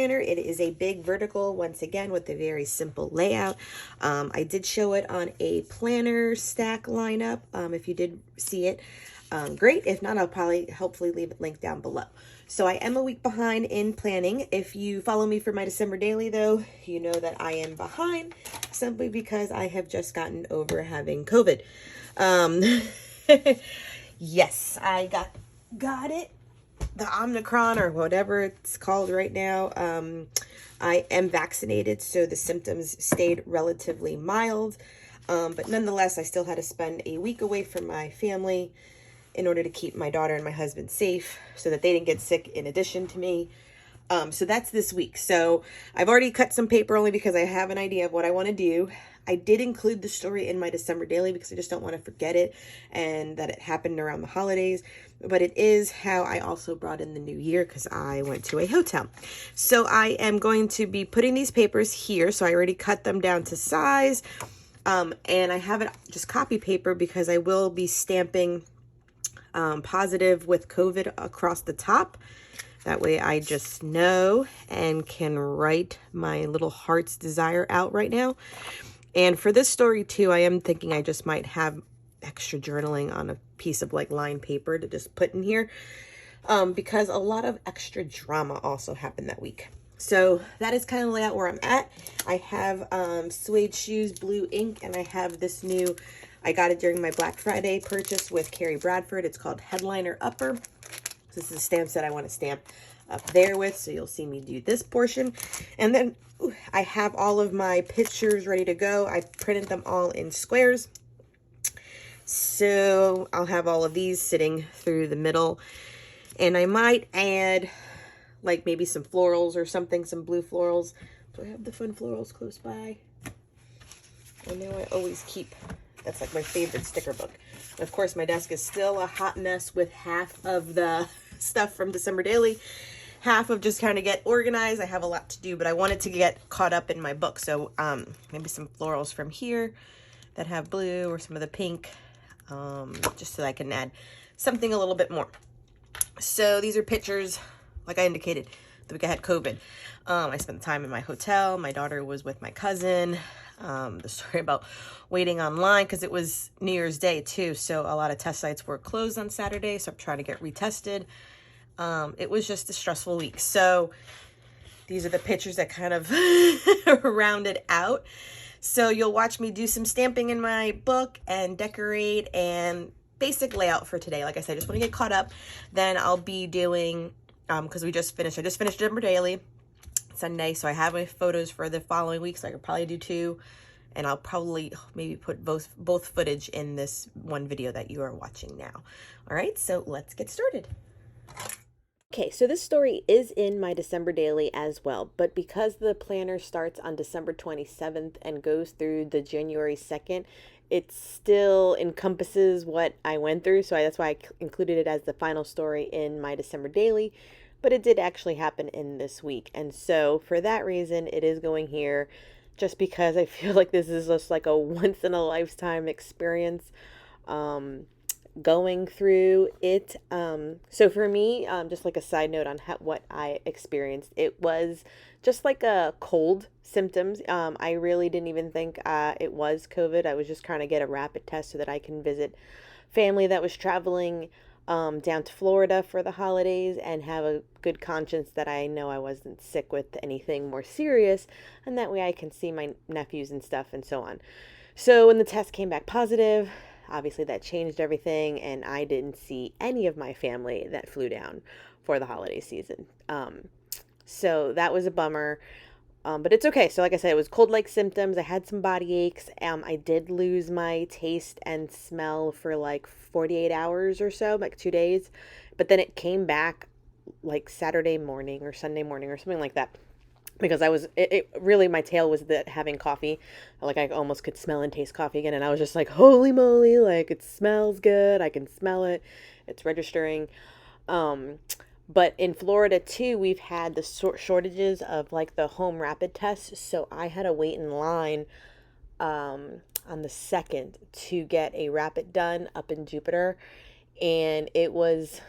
planner. It is a big vertical, once again, with a very simple layout. I did show it on a planner stack lineup. If you did see it, great. If not, I'll probably hopefully leave it linked down below. So I am a week behind in planning. If you follow me for my December daily, though, you know that I am behind simply because I have just gotten over having COVID. Yes, I got it. The Omicron, or whatever it's called right now. I am vaccinated, so the symptoms stayed relatively mild. But nonetheless, I still had to spend a week away from my family in order to keep my daughter and my husband safe so that they didn't get sick in addition to me. So that's this week. So I've already cut some paper only because I have an idea of what I want to do. I did include the story in my December daily because I just don't want to forget it and that it happened around the holidays. But it is how I also brought in the new year because I went to a hotel. So I am going to be putting these papers here. So I already cut them down to size. And I have it just copy paper because I will be stamping positive with COVID across the top. That way I just know and can write my little heart's desire out right now. And for this story too, I am thinking I just might have extra journaling on a piece of like lined paper to just put in here. Because a lot of extra drama also happened that week. So that is kind of the layout where I'm at. I have suede shoes, blue ink, and I have this new, I got it during my Black Friday purchase with Carrie Bradford. It's called Headliner Upper. This is the stamps that I want to stamp up there with, so you'll see me do this portion. And then I have all of my pictures ready to go. I printed them all in squares. So I'll have all of these sitting through the middle. And I might add like maybe some florals or something, some blue florals. Do I have the fun florals close by? I know I always keep, that's like my favorite sticker book. And of course, my desk is still a hot mess with half of the stuff from December Daily, half of just kind of get organized. I have a lot to do, but I wanted to get caught up in my book. So maybe some florals from here that have blue or some of the pink, just so that I can add something a little bit more. So these are pictures, like I indicated, the week I had COVID. I spent time in my hotel. My daughter was with my cousin. The story about waiting online because it was New Year's Day too. So a lot of test sites were closed on Saturday. So I'm trying to get retested. It was just a stressful week. So these are the pictures that kind of rounded out. So you'll watch me do some stamping in my book and decorate and basic layout for today. Like I said, I just want to get caught up. Then I'll be doing, because I just finished December Daily Sunday, so I have my photos for the following week, so I could probably do 2, and I'll probably maybe put both footage in this one video that you are watching now. All right, so let's get started. Okay, so this story is in my December daily as well, but because the planner starts on December 27th and goes through the January 2nd, it still encompasses what I went through, so that's why I included it as the final story in my December daily. But it did actually happen in this week. And so for that reason, it is going here just because I feel like this is just like a once in a lifetime experience going through it. So for me, just like a side note on what I experienced, it was just like a cold symptoms. I really didn't even think it was COVID. I was just trying to get a rapid test so that I can visit family that was traveling down to Florida for the holidays and have a good conscience that I know I wasn't sick with anything more serious, and that way I can see my nephews and stuff and so on. So when the test came back positive, obviously that changed everything, and I didn't see any of my family that flew down for the holiday season. So that was a bummer. But it's okay. So like I said, it was cold-like symptoms. I had some body aches. I did lose my taste and smell for like 48 hours or so, like 2 days. But then it came back like Saturday morning or Sunday morning or something like that. Because I was, it really, my tail was that having coffee. Like I almost could smell and taste coffee again. And I was just like, holy moly, like it smells good. I can smell it. It's registering. But in Florida too, we've had the shortages of like the home rapid tests. So I had to wait in line on the 2nd to get a rapid done up in Jupiter. And it was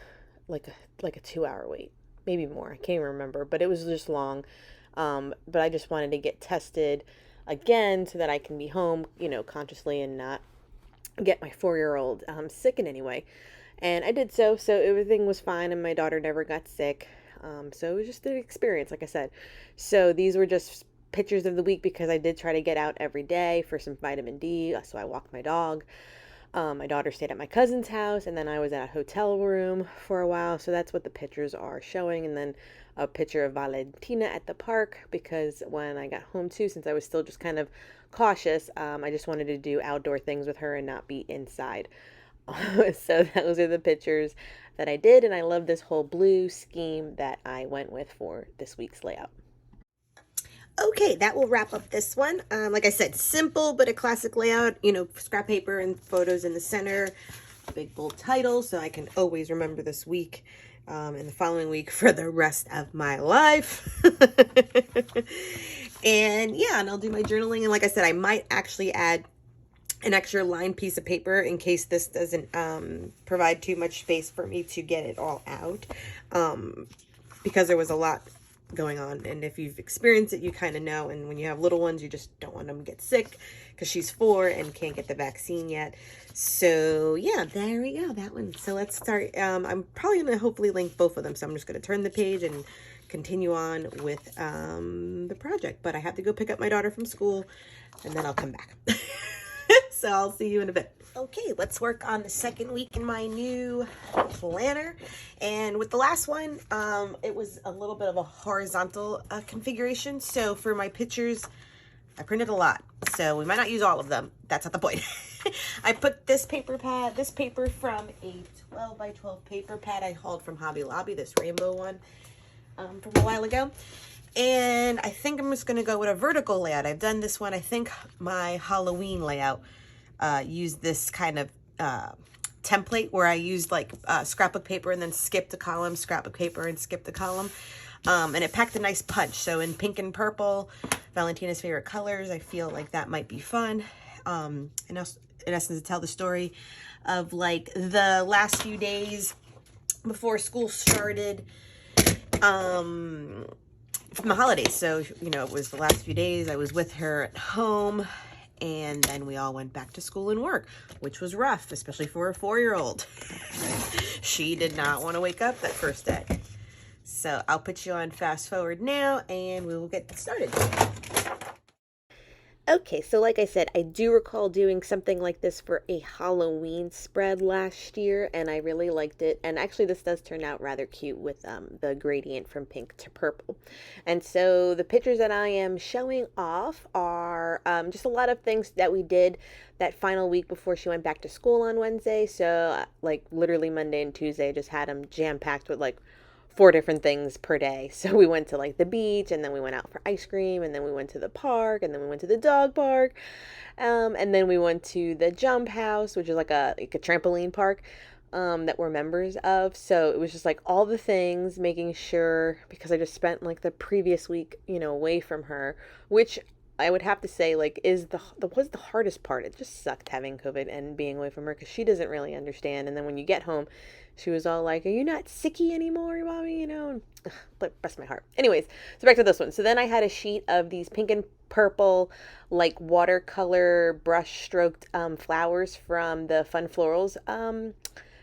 like a 2-hour wait. maybe more. I can't even remember, but it was just long. But I just wanted to get tested again so that I can be home, consciously and not get my 4-year-old sick in any way. And I did so everything was fine, and my daughter never got sick. So it was just an experience, like I said. So these were just pictures of the week because I did try to get out every day for some vitamin D. So I walked my dog. My daughter stayed at my cousin's house, and then I was at a hotel room for a while. So that's what the pictures are showing. And then a picture of Valentina at the park, because when I got home too, since I was still just kind of cautious, I just wanted to do outdoor things with her and not be inside. So those are the pictures that I did, and I love this whole blue scheme that I went with for this week's layout. Okay, that will wrap up this one. Like I said, simple but a classic layout, scrap paper and photos in the center, big bold title so I can always remember this week and the following week for the rest of my life. And yeah, and I'll do my journaling, and like I said, I might actually add an extra lined piece of paper in case this doesn't provide too much space for me to get it all out, because there was a lot going on, and if you've experienced it, you kind of know. And when you have little ones, you just don't want them to get sick, because she's 4 and can't get the vaccine yet. So yeah, there we go, that one. So let's start. I'm probably gonna hopefully link both of them, so I'm just gonna turn the page and continue on with the project. But I have to go pick up my daughter from school, and then I'll come back. So I'll see you in a bit. Okay, let's work on the second week in my new planner. And with the last one, it was a little bit of a horizontal configuration. So for my pictures, I printed a lot, so we might not use all of them. That's not the point. I put this paper from a 12 by 12 paper pad I hauled from Hobby Lobby, this rainbow one from a while ago. And I think I'm just going to go with a vertical layout. I've done this one. I think my Halloween layout used this kind of template where I used like scrapbook paper and then skipped a column, scrapbook paper and skipped a column. And it packed a nice punch. So in pink and purple, Valentina's favorite colors, I feel like that might be fun. In essence, to tell the story of like the last few days before school started, from the holidays. So, it was the last few days I was with her at home, and then we all went back to school and work, which was rough, especially for a 4-year-old. She did not want to wake up that first day. So I'll put you on fast forward now, and we will get started. Okay, so like I said, I do recall doing something like this for a Halloween spread last year, and I really liked it. And actually, this does turn out rather cute with the gradient from pink to purple. And so the pictures that I am showing off are just a lot of things that we did that final week before she went back to school on Wednesday. So like literally Monday and Tuesday, I just had them jam-packed with like 4 different things per day. So we went to like the beach, and then we went out for ice cream, and then we went to the park, and then we went to the dog park, and then we went to the jump house, which is like a trampoline park that we're members of. So it was just like all the things, making sure, because I just spent like the previous week, away from her, which I would have to say like was the hardest part. It just sucked having COVID and being away from her, because she doesn't really understand. And then when you get home, she was all like, "Are you not sicky anymore, mommy?" Bless my heart. Anyways, so back to this one. So then I had a sheet of these pink and purple, like watercolor brush stroked flowers from the Fun Florals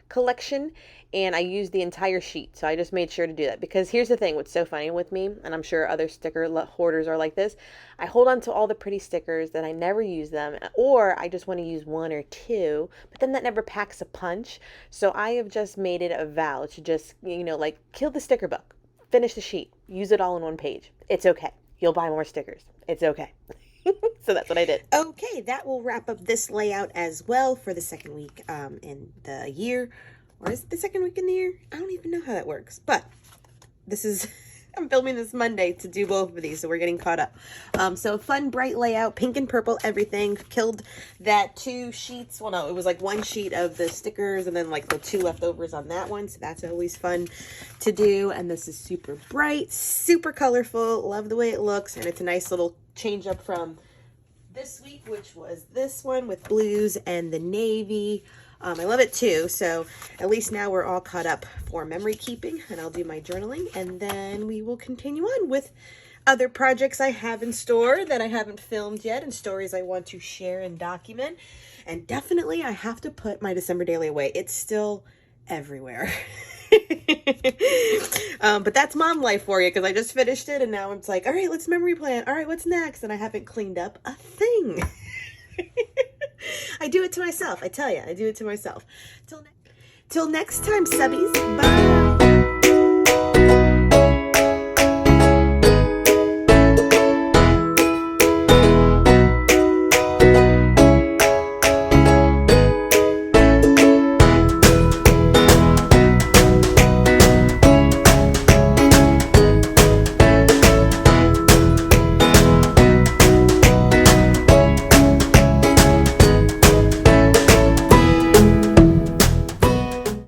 collection, and I used the entire sheet. So I just made sure to do that, because here's the thing, what's so funny with me, and I'm sure other sticker hoarders are like this, I hold on to all the pretty stickers, then I never use them, or I just want to use 1 or 2, but then that never packs a punch. So I have just made it a vow to just, like, kill the sticker book, finish the sheet, use it all in 1 page. It's okay. You'll buy more stickers. It's okay. So that's what I did. Okay, that will wrap up this layout as well for the second week in the year. Or is it the second week in the year? I don't even know how that works. But this is, I'm filming this Monday to do both of these, so we're getting caught up. So fun, bright layout, pink and purple, everything. Killed that 2 sheets. Well, no, it was like 1 sheet of the stickers and then like the 2 leftovers on that one. So that's always fun to do. And this is super bright, super colorful. Love the way it looks. And it's a nice little change up from this week, which was this one with blues and the navy. I love it too. So at least now we're all caught up for memory keeping, and I'll do my journaling, and then we will continue on with other projects I have in store that I haven't filmed yet, and stories I want to share and document. And definitely I have to put my December daily away. It's still everywhere. But that's mom life for you, because I just finished it and now it's like, all right, let's memory plan. All right, what's next? And I haven't cleaned up a thing. I do it to myself. I tell you, I do it to myself. Till next time, subbies. Bye.